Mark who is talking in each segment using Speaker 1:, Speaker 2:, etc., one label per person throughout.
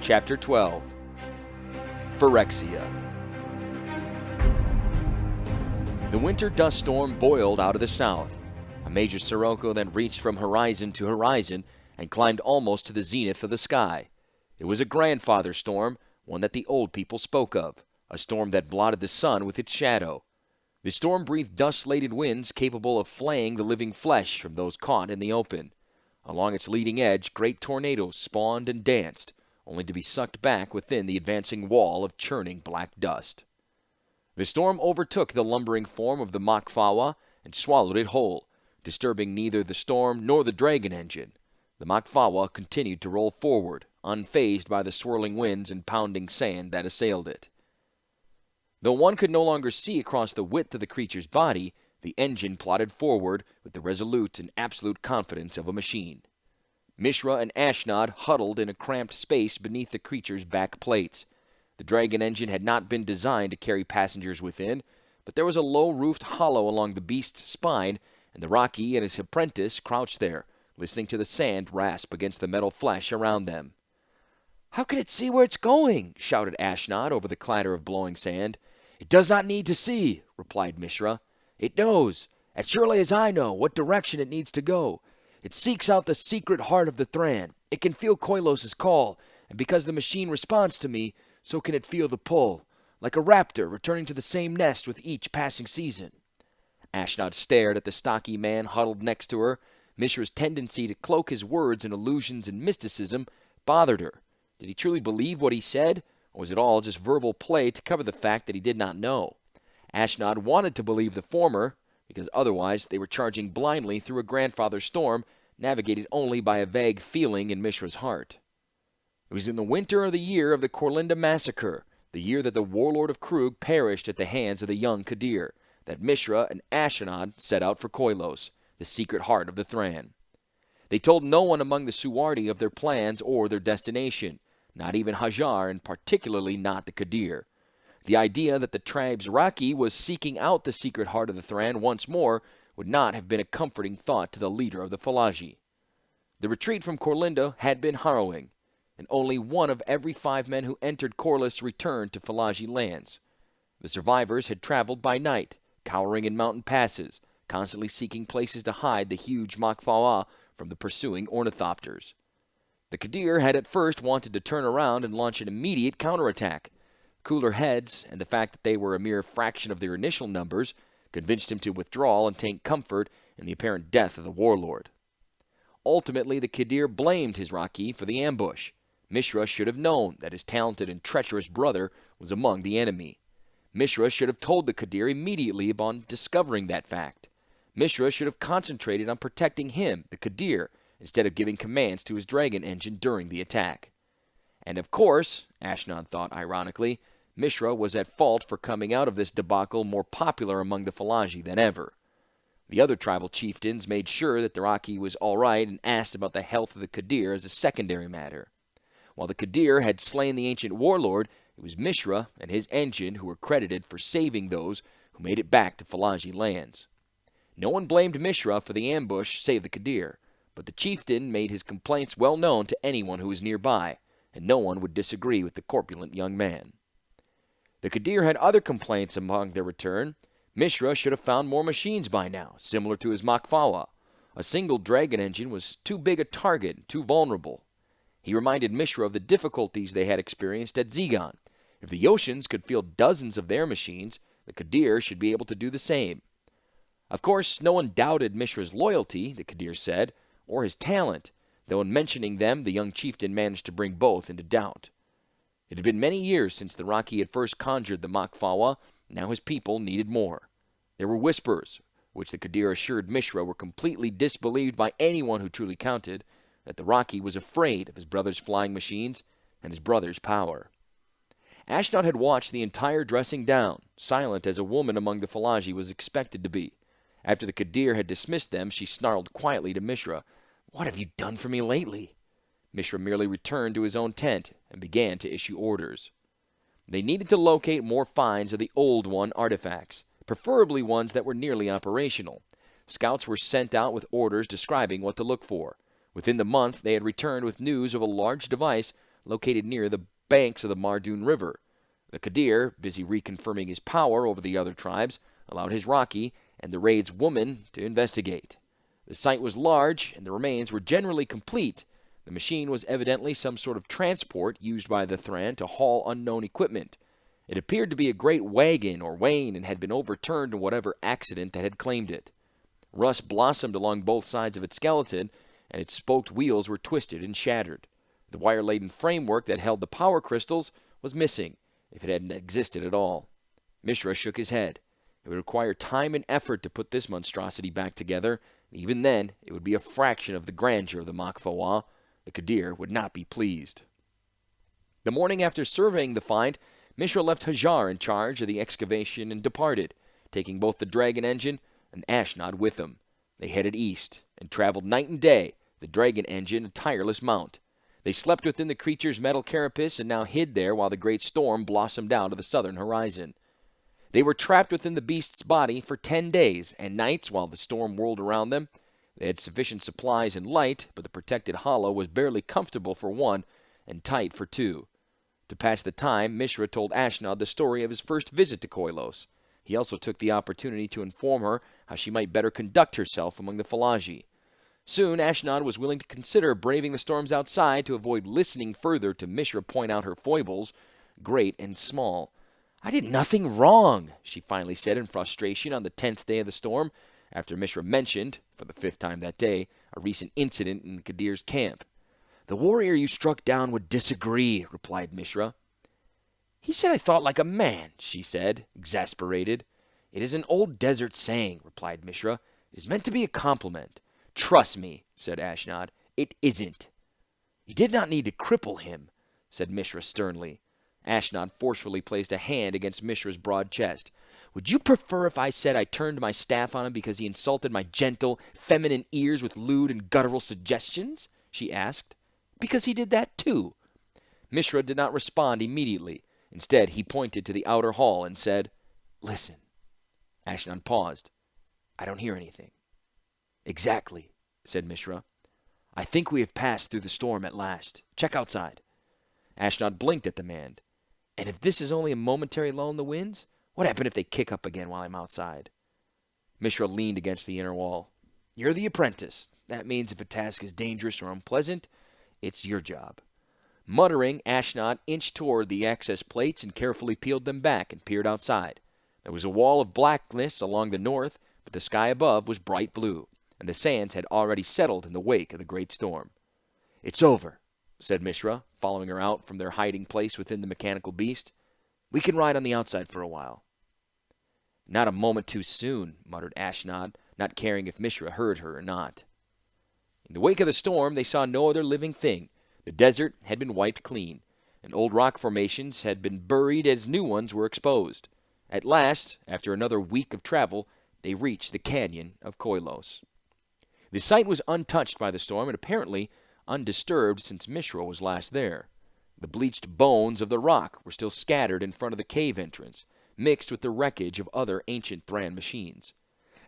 Speaker 1: Chapter 12 Phyrexia. The winter dust storm boiled out of the south. A major sirocco then reached from horizon to horizon and climbed almost to the zenith of the sky. It was a grandfather storm, one that the old people spoke of, a storm that blotted the sun with its shadow. The storm breathed dust-laden winds capable of flaying the living flesh from those caught in the open. Along its leading edge, great tornadoes spawned and danced, only to be sucked back within the advancing wall of churning black dust. The storm overtook the lumbering form of the Makfawa and swallowed it whole, disturbing neither the storm nor the dragon engine. The Makfawa continued to roll forward, unfazed by the swirling winds and pounding sand that assailed it. Though one could no longer see across the width of the creature's body, the engine plodded forward with the resolute and absolute confidence of a machine. Mishra and Ashnod huddled in a cramped space beneath the creature's back plates. The dragon engine had not been designed to carry passengers within, but there was a low-roofed hollow along the beast's spine, and the Rocky and his apprentice crouched there, listening to the sand rasp against the metal flesh around them. "How can it see where it's going?" shouted Ashnod over the clatter of blowing sand. "It does not need to see," replied Mishra. "It knows, as surely as I know, what direction it needs to go. It seeks out the secret heart of the Thran. It can feel Koilos's call, and because the machine responds to me, so can it feel the pull, like a raptor returning to the same nest with each passing season." Ashnod stared at the stocky man huddled next to her. Mishra's tendency to cloak his words in illusions and mysticism bothered her. Did he truly believe what he said, or was it all just verbal play to cover the fact that he did not know? Ashnod wanted to believe the former, because otherwise they were charging blindly through a grandfather storm, navigated only by a vague feeling in Mishra's heart. It was in the winter of the year of the Korlinda massacre, the year that the warlord of Krug perished at the hands of the young Kadir, that Mishra and Ashnod set out for Koilos, the secret heart of the Thran. They told no one among the Suardi of their plans or their destination, not even Hajar, and particularly not the Kadir. The idea that the tribe's Raki was seeking out the secret heart of the Thran once more would not have been a comforting thought to the leader of the Falaji. The retreat from Korlinda had been harrowing, and only one of every 5 men who entered Korlis returned to Falaji lands. The survivors had traveled by night, cowering in mountain passes, constantly seeking places to hide the huge Makfawa from the pursuing ornithopters. The Kadir had at first wanted to turn around and launch an immediate counterattack. Cooler heads, and the fact that they were a mere fraction of their initial numbers, convinced him to withdraw and take comfort in the apparent death of the warlord. Ultimately, the Kadir blamed his Raki for the ambush. Mishra should have known that his talented and treacherous brother was among the enemy. Mishra should have told the Kadir immediately upon discovering that fact. Mishra should have concentrated on protecting him, the Kadir, instead of giving commands to his dragon engine during the attack. And of course, Ashnod thought ironically, Mishra was at fault for coming out of this debacle more popular among the Falaji than ever. The other tribal chieftains made sure that the Raki was all right and asked about the health of the Kadir as a secondary matter. While the Kadir had slain the ancient warlord, it was Mishra and his engine who were credited for saving those who made it back to Falaji lands. No one blamed Mishra for the ambush save the Kadir, but the chieftain made his complaints well known to anyone who was nearby, and no one would disagree with the corpulent young man. The Kadir had other complaints among their return. Mishra should have found more machines by now, similar to his Makfawa. A single dragon engine was too big a target and too vulnerable. He reminded Mishra of the difficulties they had experienced at Zegon. If the Yotians could field dozens of their machines, the Kadir should be able to do the same. Of course, no one doubted Mishra's loyalty, the Kadir said, or his talent, though in mentioning them, the young chieftain managed to bring both into doubt. It had been many years since the Raki had first conjured the Makfawa, now his people needed more. There were whispers, which the Kadir assured Mishra were completely disbelieved by anyone who truly counted, that the Raki was afraid of his brother's flying machines and his brother's power. Ashnod had watched the entire dressing down, silent as a woman among the Falaji was expected to be. After the Kadir had dismissed them, she snarled quietly to Mishra, "What have you done for me lately?" Mishra merely returned to his own tent and began to issue orders. They needed to locate more finds of the Old One artifacts, preferably ones that were nearly operational. Scouts were sent out with orders describing what to look for. Within the month, they had returned with news of a large device located near the banks of the Mardoon River. The Kadir, busy reconfirming his power over the other tribes, allowed his Rocky and the raid's woman to investigate. The site was large, and the remains were generally complete. The machine was evidently some sort of transport used by the Thran to haul unknown equipment. It appeared to be a great wagon or wain and had been overturned in whatever accident that had claimed it. Rust blossomed along both sides of its skeleton, and its spoked wheels were twisted and shattered. The wire-laden framework that held the power crystals was missing, if it hadn't existed at all. Mishra shook his head. It would require time and effort to put this monstrosity back together, and even then, it would be a fraction of the grandeur of the Makfawa. The Kadir would not be pleased. The morning after surveying the find, Mishra left Hajar in charge of the excavation and departed, taking both the dragon engine and Ashnod with him. They headed east and traveled night and day, the dragon engine a tireless mount. They slept within the creature's metal carapace and now hid there while the great storm blossomed down to the southern horizon. They were trapped within the beast's body for 10 days and nights while the storm whirled around them. They had sufficient supplies and light, but the protected hollow was barely comfortable for one and tight for two. To pass the time, Mishra told Ashnod the story of his first visit to Koilos. He also took the opportunity to inform her how she might better conduct herself among the Falaji. Soon, Ashnod was willing to consider braving the storms outside to avoid listening further to Mishra point out her foibles, great and small. "I did nothing wrong," she finally said in frustration on the 10th day of the storm, after Mishra mentioned, for the 5th time that day, a recent incident in the Kadir's camp. "The warrior you struck down would disagree," replied Mishra. "He said I thought like a man," she said, exasperated. "It is an old desert saying," replied Mishra. "It is meant to be a compliment." "Trust me," said Ashnod, "it isn't." "You did not need to cripple him," said Mishra sternly. Ashnod forcefully placed a hand against Mishra's broad chest. "Would you prefer if I said I turned my staff on him because he insulted my gentle, feminine ears with lewd and guttural suggestions?" she asked. "Because he did that too." Mishra did not respond immediately. Instead, he pointed to the outer hall and said, "Listen." Ashnod paused. "I don't hear anything." "Exactly," said Mishra. "I think we have passed through the storm at last. Check outside." Ashnod blinked at the man. "And if this is only a momentary lull in the winds, what happened if they kick up again while I'm outside?" Mishra leaned against the inner wall. "You're the apprentice. That means if a task is dangerous or unpleasant, it's your job." Muttering, Ashnod inched toward the access plates and carefully peeled them back and peered outside. There was a wall of blackness along the north, but the sky above was bright blue, and the sands had already settled in the wake of the great storm. "It's over," said Mishra, following her out from their hiding place within the mechanical beast. "We can ride on the outside for a while." "Not a moment too soon," muttered Ashnod, not caring if Mishra heard her or not. In the wake of the storm, they saw no other living thing. The desert had been wiped clean, and old rock formations had been buried as new ones were exposed. At last, after another week of travel, they reached the canyon of Koilos. The site was untouched by the storm and apparently undisturbed since Mishra was last there. The bleached bones of the rock were still scattered in front of the cave entrance, mixed with the wreckage of other ancient Thran machines.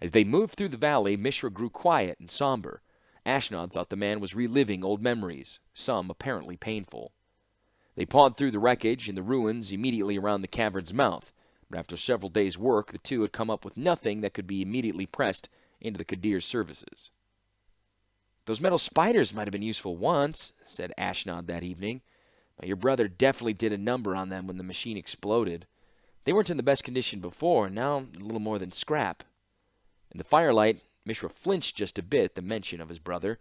Speaker 1: As they moved through the valley, Mishra grew quiet and somber. Ashnod thought the man was reliving old memories, some apparently painful. They pawed through the wreckage and the ruins immediately around the cavern's mouth, but after several days' work, the two had come up with nothing that could be immediately pressed into the Kadir's services. "Those metal spiders might have been useful once," said Ashnod that evening, "but your brother definitely did a number on them when the machine exploded. They weren't in the best condition before, and now a little more than scrap." In the firelight, Mishra flinched just a bit at the mention of his brother.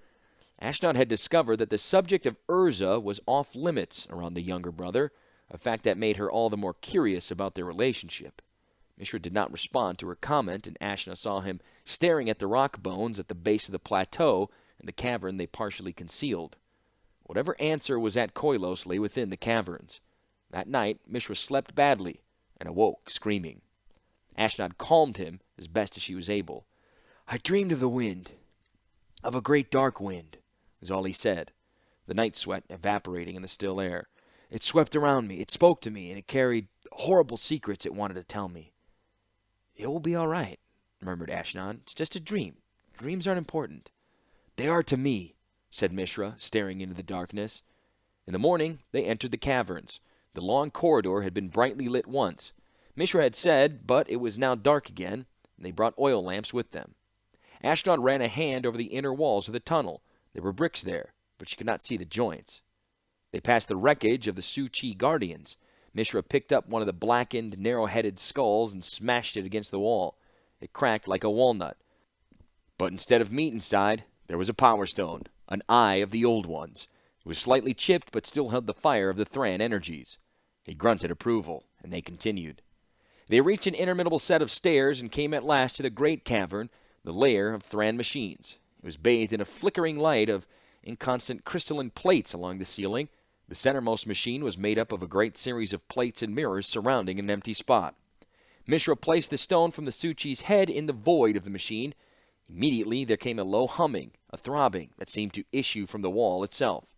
Speaker 1: Ashnod had discovered that the subject of Urza was off limits around the younger brother, a fact that made her all the more curious about their relationship. Mishra did not respond to her comment, and Ashnod saw him staring at the rock bones at the base of the plateau and the cavern they partially concealed. Whatever answer was at Koilos lay within the caverns. That night, Mishra slept badly and awoke screaming. Ashnod calmed him as best as she was able. "I dreamed of the wind, of a great dark wind," was all he said, the night sweat evaporating in the still air. "It swept around me, it spoke to me, and it carried horrible secrets it wanted to tell me." "It will be all right," murmured Ashnod. "It's just a dream. Dreams aren't important." "They are to me," said Mishra, staring into the darkness. In the morning, they entered the caverns. The long corridor had been brightly lit once. Mishra had said, but it was now dark again, and they brought oil lamps with them. Ashnod ran a hand over the inner walls of the tunnel. There were bricks there, but she could not see the joints. They passed the wreckage of the Su-Chi Guardians. Mishra picked up one of the blackened, narrow-headed skulls and smashed it against the wall. It cracked like a walnut. But instead of meat inside, there was a power stone, an eye of the old ones. It was slightly chipped, but still held the fire of the Thran energies. He grunted approval, and they continued. They reached an interminable set of stairs and came at last to the great cavern, the lair of Thran machines. It was bathed in a flickering light of inconstant crystalline plates along the ceiling. The centermost machine was made up of a great series of plates and mirrors surrounding an empty spot. Mishra placed the stone from the Su-Chi's head in the void of the machine. Immediately there came a low humming, a throbbing that seemed to issue from the wall itself.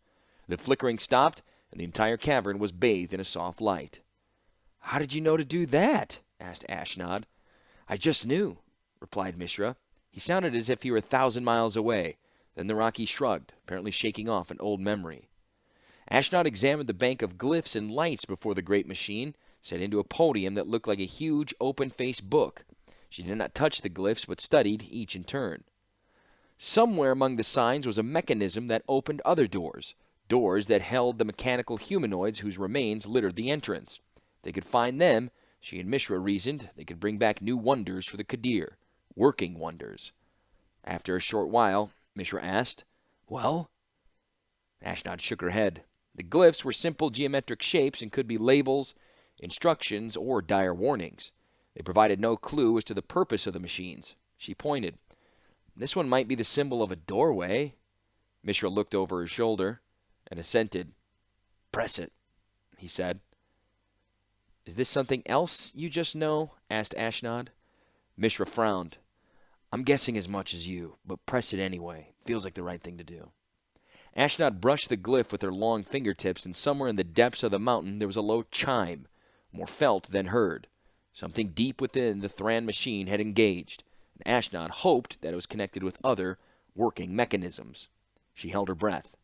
Speaker 1: The flickering stopped, and the entire cavern was bathed in a soft light. "How did you know to do that?" asked Ashnod. "I just knew," replied Mishra. He sounded as if he were 1,000 miles away. Then the Rocky shrugged, apparently shaking off an old memory. Ashnod examined the bank of glyphs and lights before the great machine, set into a podium that looked like a huge open-faced book. She did not touch the glyphs, but studied each in turn. Somewhere among the signs was a mechanism that opened other doors, doors that held the mechanical humanoids whose remains littered the entrance. If they could find them, she and Mishra reasoned, they could bring back new wonders for the Qadir, working wonders. After a short while, Mishra asked, "Well?" Ashnod shook her head. The glyphs were simple geometric shapes and could be labels, instructions, or dire warnings. They provided no clue as to the purpose of the machines. She pointed. "This one might be the symbol of a doorway." Mishra looked over her shoulder and assented. "Press it," he said. "Is this something else you just know?" asked Ashnod. Mishra frowned. "I'm guessing as much as you, but press it anyway. Feels like the right thing to do." Ashnod brushed the glyph with her long fingertips, and somewhere in the depths of the mountain there was a low chime, more felt than heard. Something deep within the Thran machine had engaged, and Ashnod hoped that it was connected with other, working mechanisms. She held her breath.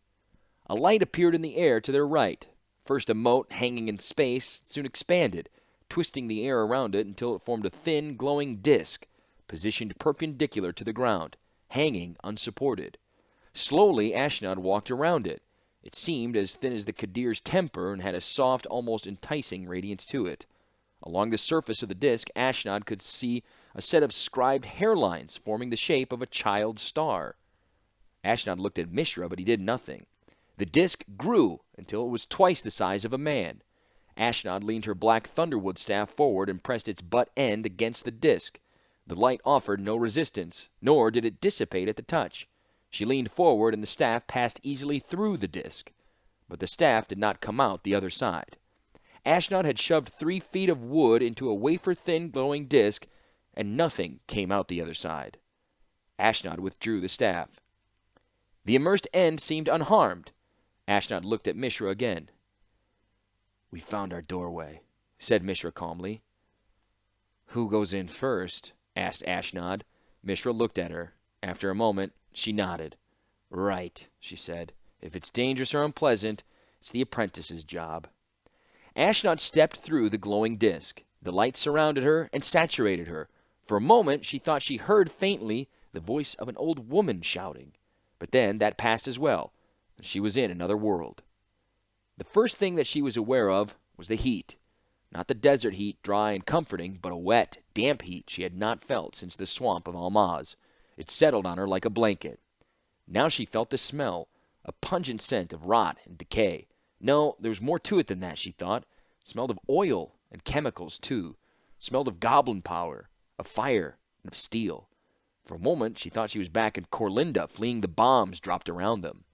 Speaker 1: A light appeared in the air to their right. First a mote hanging in space, soon expanded, twisting the air around it until it formed a thin, glowing disk, positioned perpendicular to the ground, hanging unsupported. Slowly, Ashnod walked around it. It seemed as thin as the Qadir's temper and had a soft, almost enticing radiance to it. Along the surface of the disk, Ashnod could see a set of scribed hairlines forming the shape of a child's star. Ashnod looked at Mishra, but he did nothing. The disk grew until it was twice the size of a man. Ashnod leaned her black thunderwood staff forward and pressed its butt end against the disk. The light offered no resistance, nor did it dissipate at the touch. She leaned forward, and the staff passed easily through the disk. But the staff did not come out the other side. Ashnod had shoved 3 feet of wood into a wafer-thin glowing disk, and nothing came out the other side. Ashnod withdrew the staff. The immersed end seemed unharmed. Ashnod looked at Mishra again. "We found our doorway," said Mishra calmly. "Who goes in first?" asked Ashnod. Mishra looked at her. After a moment, she nodded. "Right," she said. "If it's dangerous or unpleasant, it's the apprentice's job." Ashnod stepped through the glowing disk. The light surrounded her and saturated her. For a moment, she thought she heard faintly the voice of an old woman shouting. But then that passed as well, and she was in another world. The first thing that she was aware of was the heat. Not the desert heat, dry and comforting, but a wet, damp heat she had not felt since the swamp of Almaz. It settled on her like a blanket. Now she felt the smell, a pungent scent of rot and decay. No, there was more to it than that, she thought. It smelled of oil and chemicals, too. It smelled of goblin power, of fire, and of steel. For a moment, she thought she was back in Corlinda, fleeing the bombs dropped around them.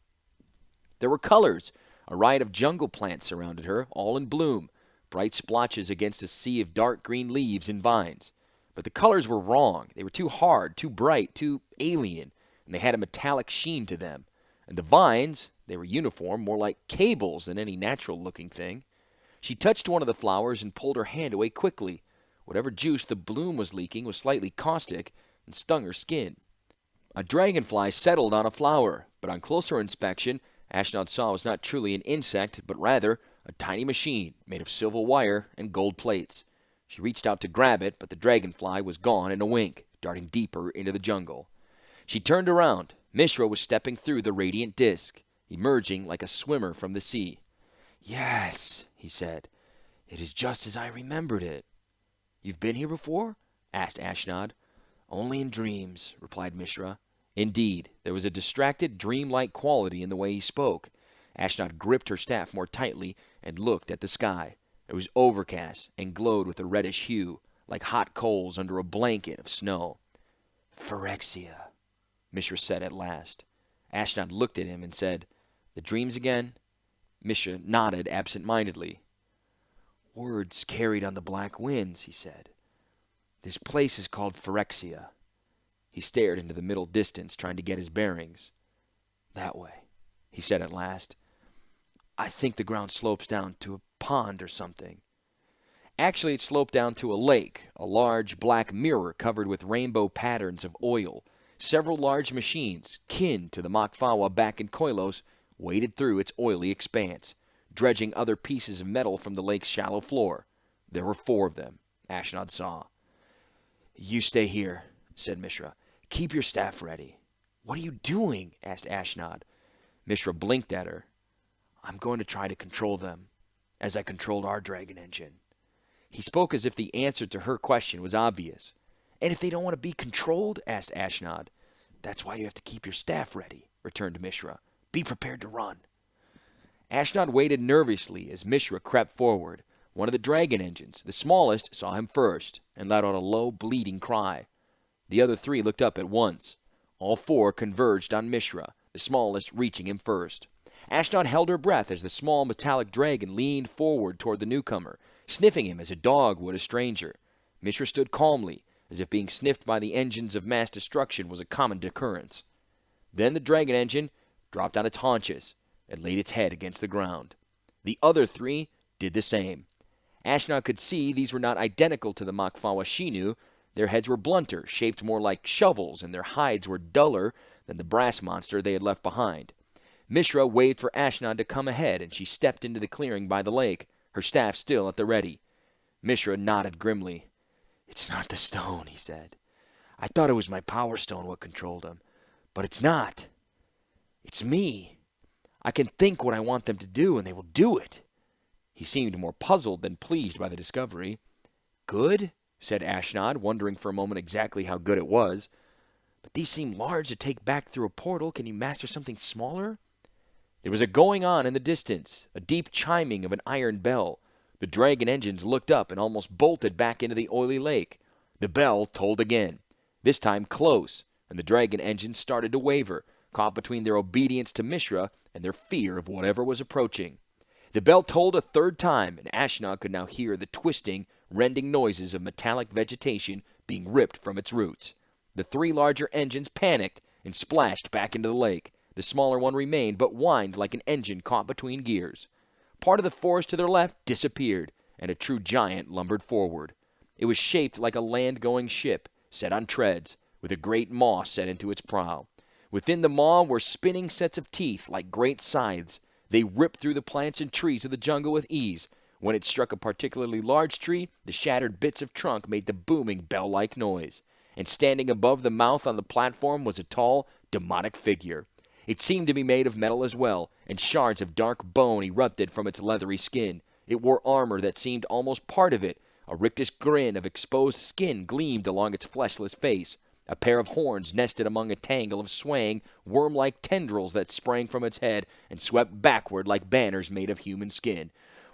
Speaker 1: There were colors. A riot of jungle plants surrounded her, all in bloom, bright splotches against a sea of dark green leaves and vines. But the colors were wrong. They were too hard, too bright, too alien, and they had a metallic sheen to them. And the vines, they were uniform, more like cables than any natural-looking thing. She touched one of the flowers and pulled her hand away quickly. Whatever juice the bloom was leaking was slightly caustic and stung her skin. A dragonfly settled on a flower, but on closer inspection, Ashnod saw was not truly an insect, but rather a tiny machine made of silver wire and gold plates. She reached out to grab it, but the dragonfly was gone in a wink, darting deeper into the jungle. She turned around. Mishra was stepping through the radiant disk, emerging like a swimmer from the sea. "Yes," he said. "It is just as I remembered it." "You've been here before?" asked Ashnod. "Only in dreams," replied Mishra. Indeed, there was a distracted, dreamlike quality in the way he spoke. Ashnod gripped her staff more tightly and looked at the sky. It was overcast and glowed with a reddish hue, like hot coals under a blanket of snow. "Phyrexia," Mishra said at last. Ashnod looked at him and said, "The dreams again?" Mishra nodded absent-mindedly. "Words carried on the black winds," he said. "This place is called Phyrexia." He stared into the middle distance, trying to get his bearings. "That way," he said at last. "I think the ground slopes down to a pond or something." Actually, it sloped down to a lake, a large black mirror covered with rainbow patterns of oil. Several large machines, kin to the Makfawa back in Koilos, waded through its oily expanse, dredging other pieces of metal from the lake's shallow floor. There were 4 of them, Ashnod saw. "You stay here," said Mishra. "Keep your staff ready." "What are you doing?" asked Ashnod. Mishra blinked at her. "I'm going to try to control them, as I controlled our dragon engine." He spoke as if the answer to her question was obvious. "And if they don't want to be controlled?" asked Ashnod. "That's why you have to keep your staff ready," returned Mishra. "Be prepared to run." Ashnod waited nervously as Mishra crept forward. One of the dragon engines, the smallest, saw him first and let out a low, bleating cry. The other 3 looked up at once. All 4 converged on Mishra, the smallest reaching him first. Ashnod held her breath as the small metallic dragon leaned forward toward the newcomer, sniffing him as a dog would a stranger. Mishra stood calmly, as if being sniffed by the engines of mass destruction was a common occurrence. Then the dragon engine dropped on its haunches and laid its head against the ground. The other 3 did the same. Ashnod could see these were not identical to the Makfawa she knew. Their heads were blunter, shaped more like shovels, and their hides were duller than the brass monster they had left behind. Mishra waved for Ashnod to come ahead, and she stepped into the clearing by the lake, her staff still at the ready. Mishra nodded grimly. "It's not the stone," he said. "I thought it was my power stone what controlled them, but it's not. It's me. I can think what I want them to do, and they will do it." He seemed more puzzled than pleased by the discovery. "Good?" said Ashnod, wondering for a moment exactly how good it was. "But these seem large to take back through a portal. Can you master something smaller?" There was a going on in the distance, a deep chiming of an iron bell. The dragon engines looked up and almost bolted back into the oily lake. The bell tolled again, this time close, and the dragon engines started to waver, caught between their obedience to Mishra and their fear of whatever was approaching. The bell tolled a 3rd time, and Ashnod could now hear the twisting, rending noises of metallic vegetation being ripped from its roots. The 3 larger engines panicked and splashed back into the lake. The smaller one remained, but whined like an engine caught between gears. Part of the forest to their left disappeared, and a true giant lumbered forward. It was shaped like a land-going ship, set on treads, with a great maw set into its prow. Within the maw were spinning sets of teeth like great scythes. They ripped through the plants and trees of the jungle with ease. When it struck a particularly large tree, the shattered bits of trunk made the booming bell-like noise. And standing above the mouth on the platform was a tall, demonic figure. It seemed to be made of metal as well, and shards of dark bone erupted from its leathery skin. It wore armor that seemed almost part of it. A rictus grin of exposed skin gleamed along its fleshless face. A pair of horns nested among a tangle of swaying, worm-like tendrils that sprang from its head and swept backward like banners made of human skin.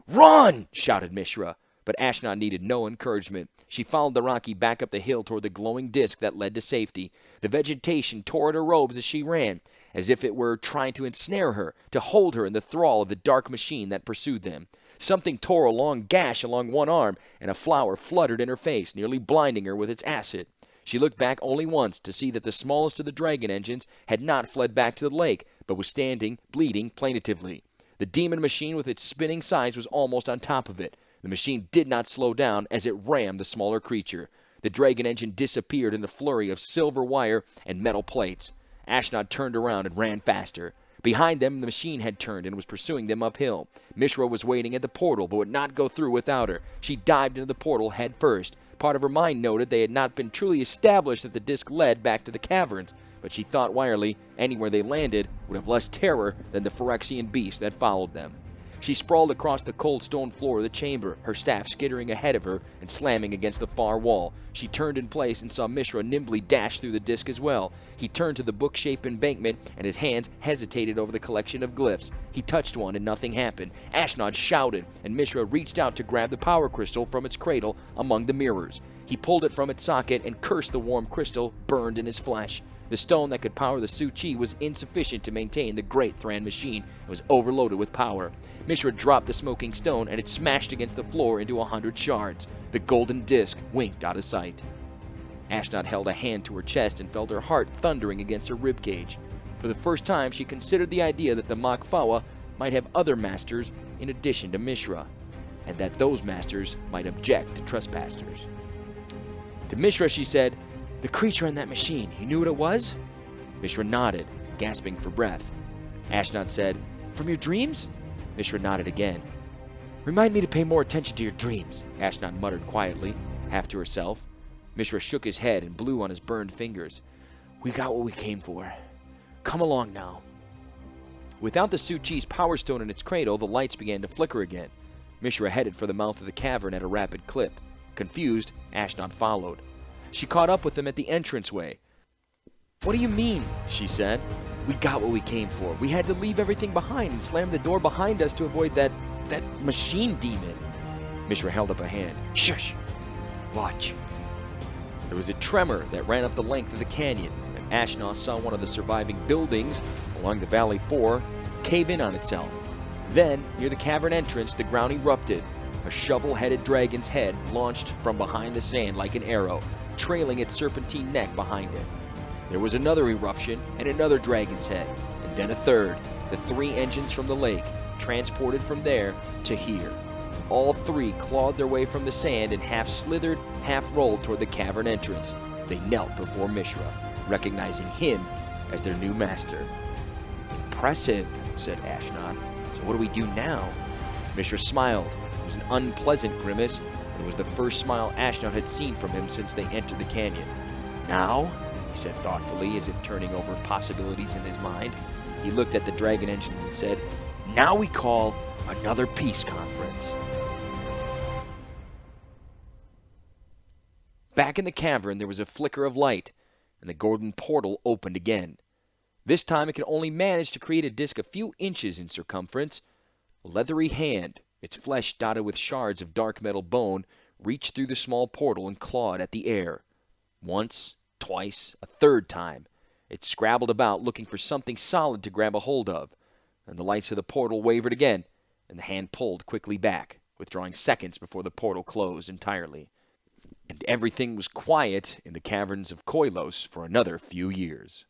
Speaker 1: "Run!" shouted Mishra. But Ashnod needed no encouragement. She followed the Rocky back up the hill toward the glowing disk that led to safety. The vegetation tore at her robes as she ran, as if it were trying to ensnare her, to hold her in the thrall of the dark machine that pursued them. Something tore a long gash along one arm, and a flower fluttered in her face, nearly blinding her with its acid. She looked back only once to see that the smallest of the dragon engines had not fled back to the lake, but was standing, bleating plaintively. The demon machine with its spinning sides was almost on top of it. The machine did not slow down as it rammed the smaller creature. The dragon engine disappeared in a flurry of silver wire and metal plates. Ashnod turned around and ran faster. Behind them, the machine had turned and was pursuing them uphill. Mishra was waiting at the portal, but would not go through without her. She dived into the portal head first. Part of her mind noted they had not been truly established that the disc led back to the caverns, but she thought wirily anywhere they landed would have less terror than the Phyrexian beast that followed them. She sprawled across the cold stone floor of the chamber, her staff skittering ahead of her and slamming against the far wall. She turned in place and saw Mishra nimbly dash through the disc as well. He turned to the book-shaped embankment, and his hands hesitated over the collection of glyphs. He touched one, and nothing happened. Ashnod shouted, and Mishra reached out to grab the power crystal from its cradle among the mirrors. He pulled it from its socket and cursed the warm crystal burned in his flesh. The stone that could power the Su-Chi was insufficient to maintain the great Thran machine and was overloaded with power. Mishra dropped the smoking stone and it smashed against the floor into 100 shards. The golden disc winked out of sight. Ashnod held a hand to her chest and felt her heart thundering against her ribcage. For the first time, she considered the idea that the Makfawa might have other masters in addition to Mishra, and that those masters might object to trespassers. To Mishra, she said, "The creature in that machine, you knew what it was?" Mishra nodded, gasping for breath. Ashnod said, "From your dreams?" Mishra nodded again. "Remind me to pay more attention to your dreams," Ashnod muttered quietly, half to herself. Mishra shook his head and blew on his burned fingers. "We got what we came for. Come along now." Without the Su-Chi's power stone in its cradle, the lights began to flicker again. Mishra headed for the mouth of the cavern at a rapid clip. Confused, Ashnod followed. She caught up with them at the entranceway. "What do you mean?" she said. "We got what we came for. We had to leave everything behind and slam the door behind us to avoid that machine demon." Mishra held up a hand. "Shush! Watch." There was a tremor that ran up the length of the canyon, and Ashnod saw one of the surviving buildings along the valley floor cave in on itself. Then, near the cavern entrance, the ground erupted. A shovel-headed dragon's head launched from behind the sand like an arrow, trailing its serpentine neck behind it. There was another eruption and another dragon's head, and then a third, the 3 engines from the lake, transported from there to here. All 3 clawed their way from the sand and half slithered, half rolled toward the cavern entrance. They knelt before Mishra, recognizing him as their new master. "Impressive," said Ashnod. "So what do we do now?" Mishra smiled. It was an unpleasant grimace, and it was the first smile Ashnod had seen from him since they entered the canyon. "Now," he said thoughtfully, as if turning over possibilities in his mind. He looked at the dragon engines and said, "Now we call another peace conference." Back in the cavern, there was a flicker of light, and the golden portal opened again. This time it could only manage to create a disc a few inches in circumference. A leathery hand, its flesh dotted with shards of dark metal bone, reached through the small portal and clawed at the air. Once, twice, a third time, it scrabbled about looking for something solid to grab a hold of, and the lights of the portal wavered again, and the hand pulled quickly back, withdrawing seconds before the portal closed entirely. And everything was quiet in the caverns of Koilos for another few years.